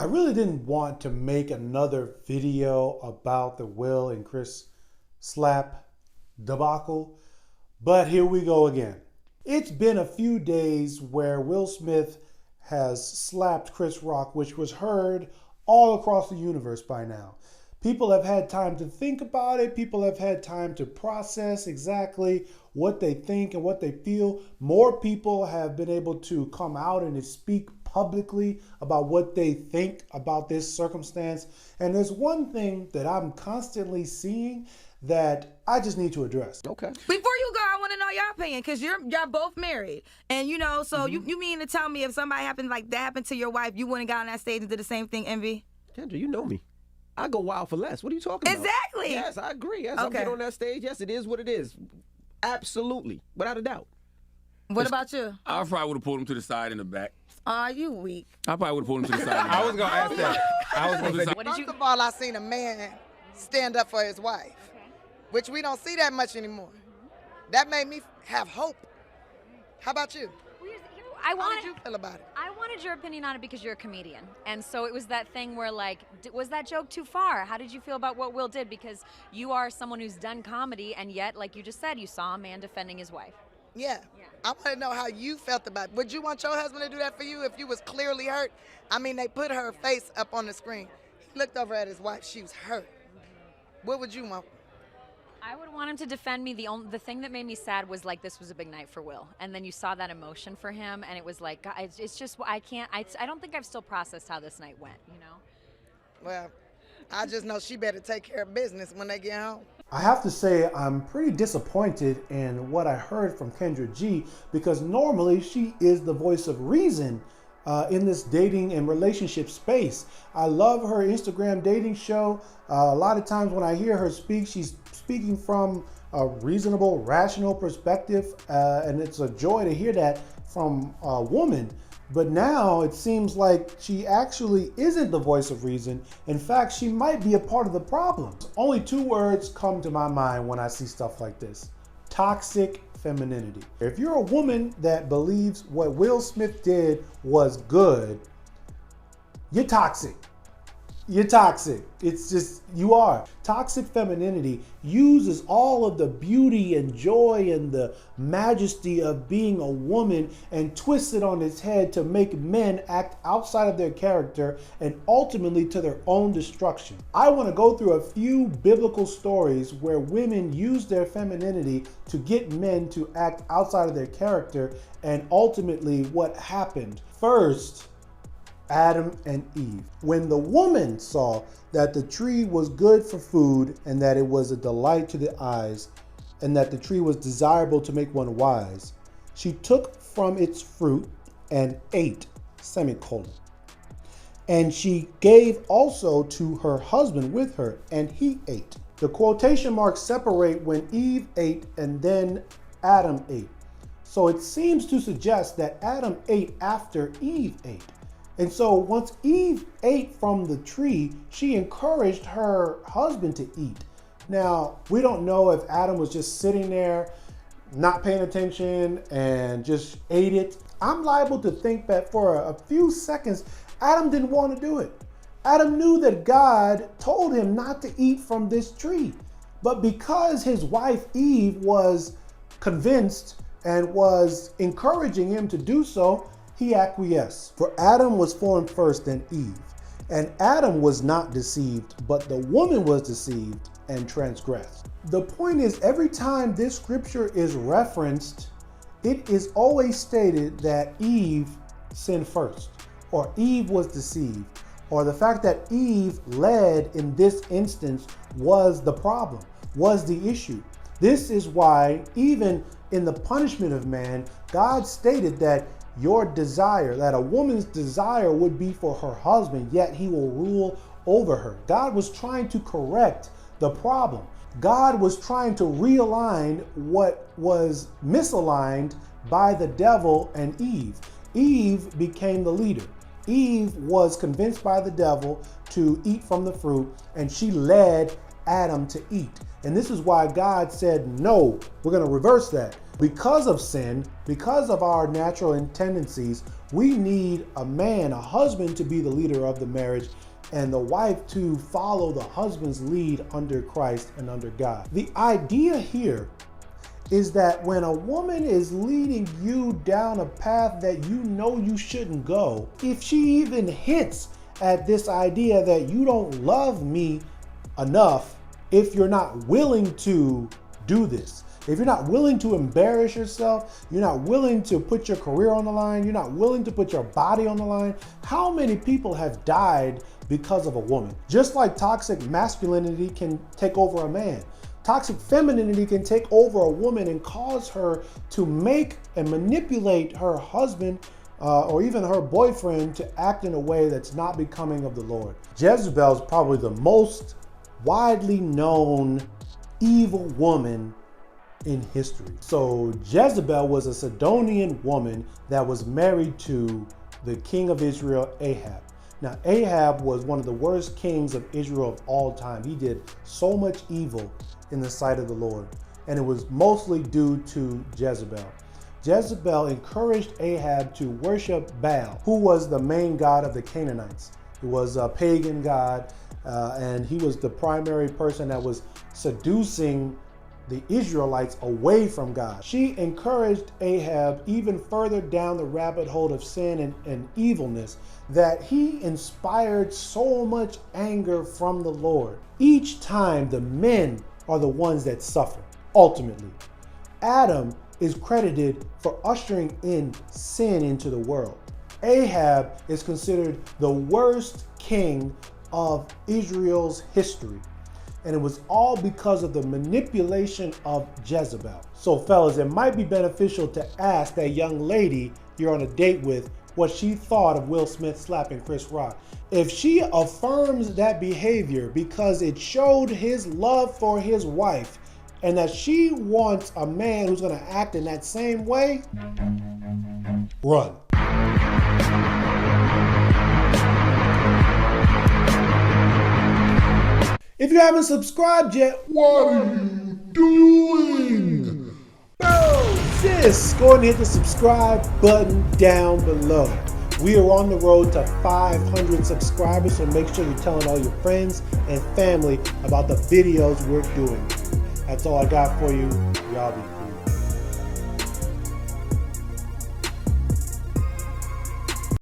really didn't want to make another video about the Will and Chris slap debacle, but here we go again. It's been a few days where Will Smith has slapped Chrisrock, which was heard all across the universe by now. People have had time to think about it. People have had time to process exactly what they think and what they feel. More people have been able to come out and speak publicly about what they think about this circumstance. And there's one thing that I'm constantly seeing that I just need to address. Okay. Before you go, I want to know your opinion, because y'all both married. And so you mean to tell me if somebody happened like that happened to your wife, you wouldn't got on that stage and did the same thing, Envy? Kendra, you know me. I go wild for less. What are you talking about? Exactly. Yes, I agree. Yes, I'm getting on that stage. Yes, it is what it is. Absolutely. Without a doubt. What about you? I probably would have pulled him to the side in the back. Are you weak? I probably would have pulled him to the side. I was going to ask that. I was going to say, First of all, I seen a man stand up for his wife, which we don't see that much anymore. That made me have hope. How about you? How did you feel about it? I wanted your opinion on it because you're a comedian. And so it was that thing where, like, was that joke too far? How did you feel about what Will did? Because you are someone who's done comedy, and yet, like you just said, you saw a man defending his wife. Yeah. I want to know how you felt about it. Would you want your husband to do that for you if you was clearly hurt? I mean, they put her face up on the screen. He looked over at his wife. She was hurt. What would you want? I would want him to defend me. The thing that made me sad was, like, this was a big night for Will. And then you saw that emotion for him, and it was like, God, it's just, I don't think I've still processed how this night went, Well, I just know she better take care of business when they get home. I have to say I'm pretty disappointed in what I heard from Kendra G, because normally she is the voice of reason in this dating and relationship space. I love her Instagram dating show. A lot of times when I hear her speak, she's speaking from a reasonable, rational perspective, and it's a joy to hear that from a woman. But now it seems like she actually isn't the voice of reason. In fact, she might be a part of the problem. Only two words come to my mind when I see stuff like this: toxic femininity. If you're a woman that believes what Will Smith did was good, you're toxic. You're toxic. It's just, you are. Toxic femininity uses all of the beauty and joy and the majesty of being a woman and twists it on its head to make men act outside of their character and ultimately to their own destruction. I want to go through a few biblical stories where women use their femininity to get men to act outside of their character and ultimately what happened. First, Adam and Eve. When the woman saw that the tree was good for food and that it was a delight to the eyes and that the tree was desirable to make one wise, she took from its fruit and ate, semicolon. And she gave also to her husband with her, and he ate. The quotation marks separate when Eve ate and then Adam ate. So it seems to suggest that Adam ate after Eve ate. And so once Eve ate from the tree, she encouraged her husband to eat. Now, we don't know if Adam was just sitting there, not paying attention, and just ate it. I'm liable to think that for a few seconds, Adam didn't want to do it. Adam knew that God told him not to eat from this tree. But because his wife Eve was convinced and was encouraging him to do so, he acquiesced. For Adam was formed first, then Eve. And Adam was not deceived, but the woman was deceived and transgressed. The point is, every time this scripture is referenced, it is always stated that Eve sinned first, or Eve was deceived, or the fact that Eve led in this instance was the problem, was the issue. This is why even in the punishment of man, God stated that your desire, that a woman's desire would be for her husband, yet he will rule over her. God was trying to correct the problem. God was trying to realign what was misaligned by the devil and Eve. Eve became the leader. Eve was convinced by the devil to eat from the fruit, and she led Adam to eat. And this is why God said, no, we're going to reverse that. Because of sin, because of our natural tendencies, We need a man, a husband, to be the leader of the marriage, and the wife to follow the husband's lead under Christ and under God. The idea here is that when a woman is leading you down a path that you know you shouldn't go, if she even hints at this idea that you don't love me enough, if you're not willing to do this, if you're not willing to embarrass yourself, you're not willing to put your career on the line, you're not willing to put your body on the line, how many people have died because of a woman? Just like toxic masculinity can take over a man, toxic femininity can take over a woman and cause her to make and manipulate her husband or even her boyfriend to act in a way that's not becoming of the Lord. Jezebel is probably the most widely known evil woman in history. So Jezebel was a Sidonian woman that was married to the king of Israel, Ahab. Now, Ahab was one of the worst kings of Israel of all time. He did so much evil in the sight of the Lord, and it was mostly due to Jezebel. Jezebel encouraged Ahab to worship Baal, who was the main god of the Canaanites. He was a pagan god, and he was the primary person that was seducing the Israelites away from God. She encouraged Ahab even further down the rabbit hole of sin and evilness, that he inspired so much anger from the Lord. Each time the men are the ones that suffer, ultimately. Adam is credited for ushering in sin into the world. Ahab is considered the worst king of Israel's history. And it was all because of the manipulation of Jezebel. So fellas, it might be beneficial to ask that young lady you're on a date with what she thought of Will Smith slapping Chrisrock. If she affirms that behavior because it showed his love for his wife, and that she wants a man who's gonna act in that same way, run. If you haven't subscribed yet, what are you doing? Bro, sis, go ahead and hit the subscribe button down below. We are on the road to 500 subscribers, so make sure you're telling all your friends and family about the videos we're doing. That's all I got for you. Y'all be